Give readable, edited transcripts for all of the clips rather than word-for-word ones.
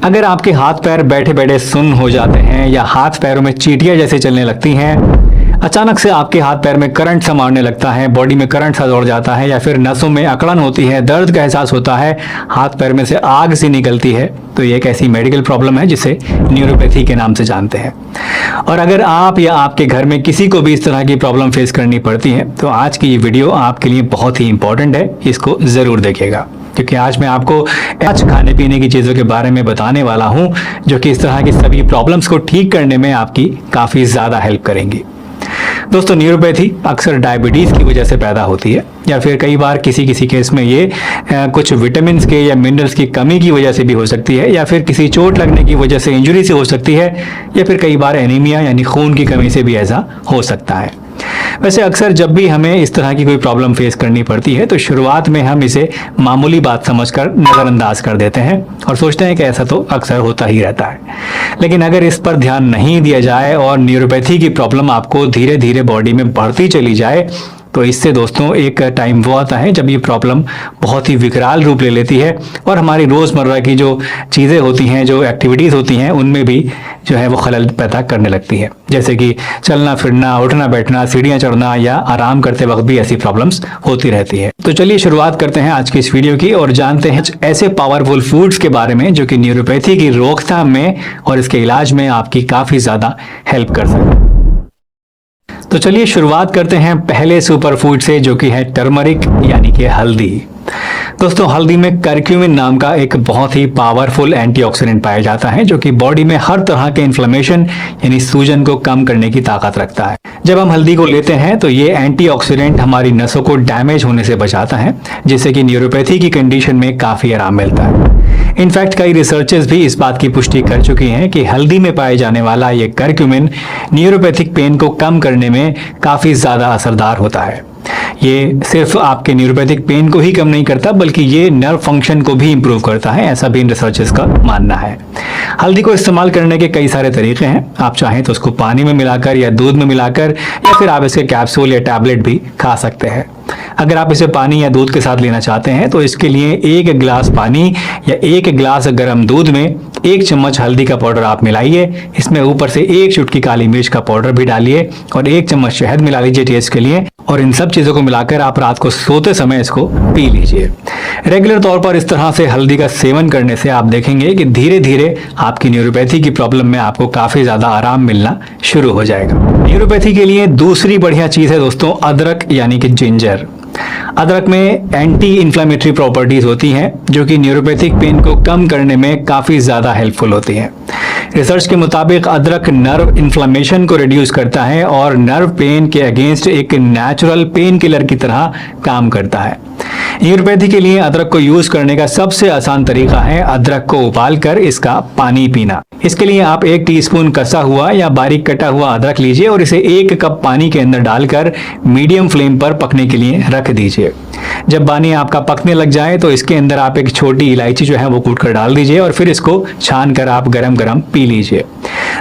अगर आपके हाथ पैर बैठे बैठे सुन्न हो जाते हैं या हाथ पैरों में चींटियां जैसे चलने लगती हैं, अचानक से आपके हाथ पैर में करंट सा मारने लगता है, बॉडी में करंट सा दौड़ जाता है, या फिर नसों में अकड़न होती है, दर्द का एहसास होता है, हाथ पैर में से आग सी निकलती है, तो ये एक ऐसी मेडिकल प्रॉब्लम है जिसे न्यूरोपैथी के नाम से जानते हैं। और अगर आप या आपके घर में किसी को भी इस तरह की प्रॉब्लम फेस करनी पड़ती है तो आज की ये वीडियो आपके लिए बहुत ही इंपॉर्टेंट है, इसको ज़रूर देखिएगा, क्योंकि आज मैं आपको आज खाने पीने की चीज़ों के बारे में बताने वाला हूँ जो कि इस तरह की सभी प्रॉब्लम्स को ठीक करने में आपकी काफ़ी ज़्यादा हेल्प करेंगी। दोस्तों, न्यूरोपैथी अक्सर डायबिटीज़ की वजह से पैदा होती है, या फिर कई बार किसी केस में ये कुछ विटामिन के या मिनरल्स की कमी की वजह से भी हो सकती है, या फिर किसी चोट लगने की वजह से, इंजरी से हो सकती है, या फिर कई बार एनीमिया यानी खून की कमी से भी ऐसा हो सकता है। वैसे अक्सर जब भी हमें इस तरह की कोई प्रॉब्लम फेस करनी पड़ती है तो शुरुआत में हम इसे मामूली बात समझकर नज़रअंदाज कर देते हैं और सोचते हैं कि ऐसा तो अक्सर होता ही रहता है। लेकिन अगर इस पर ध्यान नहीं दिया जाए और न्यूरोपैथी की प्रॉब्लम आपको धीरे धीरे बॉडी में बढ़ती चली जाए तो इससे दोस्तों एक टाइम वो आता है जब ये प्रॉब्लम बहुत ही विकराल रूप ले लेती है और हमारी रोज़मर्रा की जो चीज़ें होती हैं, जो एक्टिविटीज़ होती हैं, उनमें भी जो है वो खलल पैदा करने लगती है। जैसे कि चलना फिरना, उठना बैठना, सीढ़ियाँ चढ़ना या आराम करते वक्त भी ऐसी प्रॉब्लम्स होती रहती है। तो चलिए शुरुआत करते हैं आज की इस वीडियो की और जानते हैं ऐसे पावरफुल फूड्स के बारे में जो कि न्यूरोपैथी की रोकथाम में और इसके इलाज में आपकी काफ़ी ज़्यादा हेल्प कर सकते हैं। तो चलिए शुरुआत करते हैं पहले सुपर फूड से जो कि है टर्मरिक यानी कि हल्दी। दोस्तों, हल्दी में करक्यूमिन नाम का एक बहुत ही पावरफुल एंटीऑक्सीडेंट पाया जाता है जो कि बॉडी में हर तरह के इन्फ्लेमेशन यानी सूजन को कम करने की ताकत रखता है। जब हम हल्दी को लेते हैं तो ये एंटीऑक्सीडेंट हमारी नसों को डैमेज होने से बचाता है, जिससे कि न्यूरोपैथी की कंडीशन में काफ़ी आराम मिलता है। इनफैक्ट कई रिसर्चर्स भी इस बात की पुष्टि कर चुकी हैं कि हल्दी में पाए जाने वाला ये करक्यूमिन न्यूरोपैथिक पेन को कम करने में काफ़ी ज़्यादा असरदार होता है। ये सिर्फ आपके न्यूरोपैथिक पेन को ही कम नहीं करता बल्कि ये नर्व फंक्शन को भी इंप्रूव करता है, ऐसा भी इन रिसर्चर्स का मानना है। हल्दी को इस्तेमाल करने के कई सारे तरीके हैं। आप चाहें तो उसको पानी में मिलाकर या दूध में मिलाकर या फिर आप इसके कैप्सूल या टैबलेट भी खा सकते हैं। अगर आप इसे पानी या दूध के साथ लेना चाहते हैं तो इसके लिए 1 गिलास पानी या 1 गिलास गर्म दूध में 1 चम्मच हल्दी का पाउडर आप मिलाइए। इसमें ऊपर से 1 चुटकी काली मिर्च का पाउडर भी डालिए और 1 चम्मच शहद मिला लीजिए टेस्ट के लिए, और इन सब चीज़ों को मिलाकर आप रात को सोते समय इसको पी लीजिए। रेगुलर तौर पर इस तरह से हल्दी का सेवन करने से आप देखेंगे कि धीरे धीरे आपकी न्यूरोपैथी की प्रॉब्लम में आपको काफ़ी ज़्यादा आराम मिलना शुरू हो जाएगा। न्यूरोपैथी के लिए दूसरी बढ़िया चीज़ है दोस्तों अदरक यानी कि जिंजर। अदरक में एंटी इन्फ्लेमेटरी प्रॉपर्टीज होती हैं जो कि न्यूरोपैथिक पेन को कम करने में काफ़ी ज़्यादा हेल्पफुल होती हैं। रिसर्च के मुताबिक अदरक नर्व इन्फ्लेमेशन को रिड्यूस करता है और नर्व पेन के अगेंस्ट एक नेचुरल पेन किलर की तरह काम करता है। न्यूरोपैथी के लिए अदरक को यूज करने का सबसे आसान तरीका है अदरक को उबालकर इसका पानी पीना। इसके लिए आप 1 टीस्पून कसा हुआ या बारीक कटा हुआ अदरक लीजिए और इसे 1 कप पानी के अंदर डालकर मीडियम फ्लेम पर पकने के लिए रख दीजिए। जब पानी आपका पकने लग जाए तो इसके अंदर आप एक छोटी इलायची जो है वो कूट कर डाल दीजिए और फिर इसको छान कर आप गरम गरम पी लीजिए।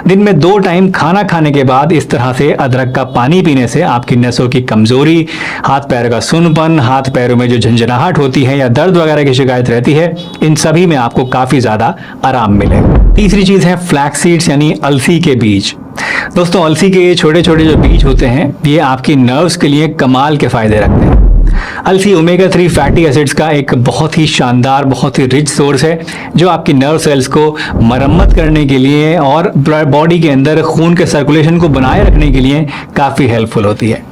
दिन में 2 टाइम खाना खाने के बाद इस तरह से अदरक का पानी पीने से आपकी नसों की कमजोरी, हाथ पैर का सुन्नपन, हाथ पैरों में जो झंझनाहट होती है या दर्द वगैरह की शिकायत रहती है, इन सभी में आपको काफी ज्यादा आराम मिलेगा। तीसरी चीज है फ्लैक्स सीड्स यानी अलसी के बीज। दोस्तों, अलसी के छोटे छोटे जो बीज होते हैं ये आपकी नर्व्स के लिए कमाल के फायदे रखते हैं। अलसी ओमेगा 3 फैटी एसिड्स का एक बहुत ही शानदार, बहुत ही रिच सोर्स है जो आपकी नर्व सेल्स को मरम्मत करने के लिए और बॉडी के अंदर खून के सर्कुलेशन को बनाए रखने के लिए काफ़ी हेल्पफुल होती है।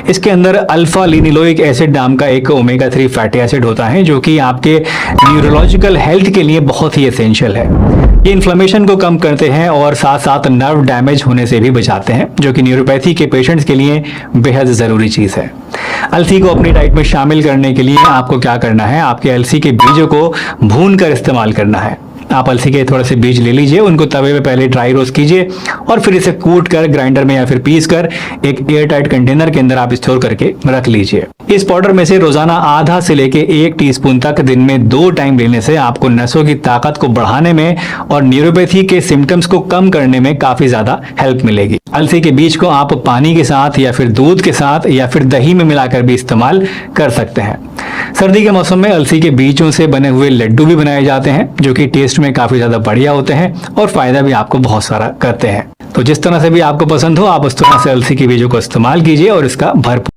इसके अंदर अल्फा लिनिलोइक एसिड नाम का एक ओमेगा 3 फैटी एसिड होता है जो कि आपके न्यूरोलॉजिकल हेल्थ के लिए बहुत ही एसेंशियल है। ये इन्फ्लेमेशन को कम करते हैं और साथ साथ नर्व डैमेज होने से भी बचाते हैं, जो कि न्यूरोपैथी के पेशेंट्स के लिए बेहद ज़रूरी चीज़ है। अलसी को अपनी डाइट में शामिल करने के लिए आपको क्या करना है, आपके अलसी के बीजों को भून कर इस्तेमाल करना है। आप अलसी के थोड़े से बीज ले लीजिए, उनको तवे पे पहले ड्राई रोस्ट कीजिए और फिर इसे कूट कर ग्राइंडर में या फिर पीस कर एक एयर टाइट कंटेनर के अंदर आप स्टोर करके रख लीजिए। इस पाउडर में से रोजाना आधा से लेके 1 टीस्पून तक दिन में 2 टाइम लेने से आपको नसों की ताकत को बढ़ाने में और न्यूरोपैथी के सिम्टम्स को कम करने में काफी ज्यादा हेल्प मिलेगी। अलसी के बीज को आप पानी के साथ या फिर दूध के साथ या फिर दही में मिलाकर भी इस्तेमाल कर सकते हैं। सर्दी के मौसम में अलसी के बीजों से बने हुए लड्डू भी बनाए जाते हैं, जो कि टेस्ट में काफ़ी ज़्यादा बढ़िया होते हैं और फायदा भी आपको बहुत सारा करते हैं। तो जिस तरह से भी आपको पसंद हो, आप उस तरह से अलसी के बीजों को इस्तेमाल कीजिए और इसका भरपूर